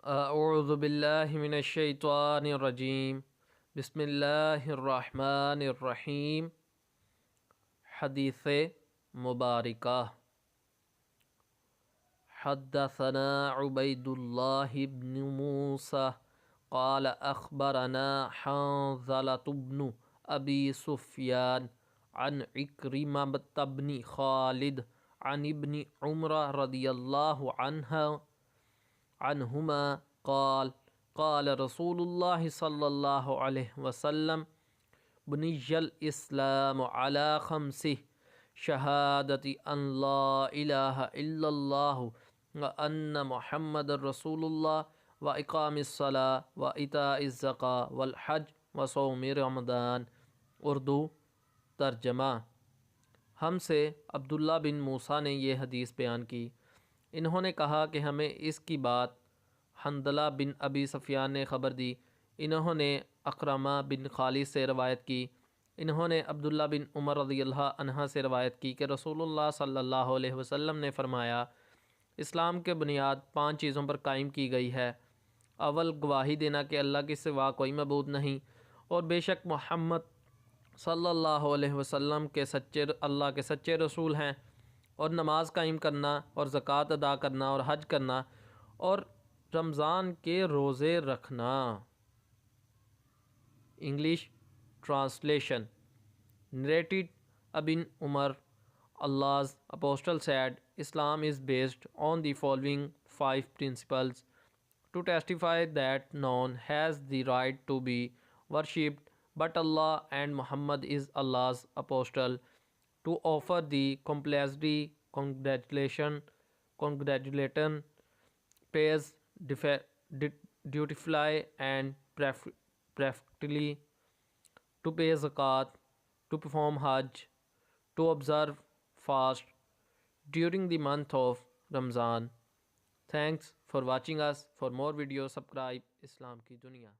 اعوذ باللہ من الشیطان الرجیم بسم اللہ الرحمن الرحیم۔ حدیث مبارکہ۔ حدثنا عبید اللہ بن موسیٰ قال اخبرنا حنظلة بن ابی سفیان عن عکرمۃ بن خالد عن ابن عمر رضی اللہ عنہما قال قال رسول اللہ صلی اللہ علیہ وسلم بنی الاسلام علی خمس شہادت ان لا الہ الا اللہ وان محمد رسول اللہ واقام الصلاۃ وایتاء الزکوٰۃ والحج وصوم رمضان۔ اردو ترجمہ۔ ہم سے عبداللہ بن موسیٰ نے یہ حدیث بیان کی۔ انہوں نے کہا کہ ہمیں اس کی بات حنظلہ بن ابی سفیان نے خبر دی۔ انہوں نے عکرمہ بن خالد سے روایت کی۔ انہوں نے عبداللہ بن عمر رضی اللہ عنہ سے روایت کی کہ رسول اللہ صلی اللہ علیہ وسلم نے فرمایا، اسلام کے بنیاد 5 چیزوں پر قائم کی گئی ہے۔ اول، گواہی دینا کہ اللہ کے سوا کوئی معبود نہیں، اور بے شک محمد صلی اللہ علیہ وسلم اللہ کے سچے رسول ہیں، اور نماز قائم کرنا، اور زکوٰۃ ادا کرنا، اور حج کرنا، اور رمضان کے روزے رکھنا۔ English translation. Narrated Ibn Umar, Allah's Apostle said, Islam is based on the following 5 principles: to testify that none has the right to be worshipped but Allah and Muhammad is Allah's apostle; to offer the compulsory congratulation, praise, dutifully and practically, to pay zakat, to perform hajj, to observe fast during the month of Ramzan. Thanks for watching us. For more videos, subscribe Islam Ki Duniya.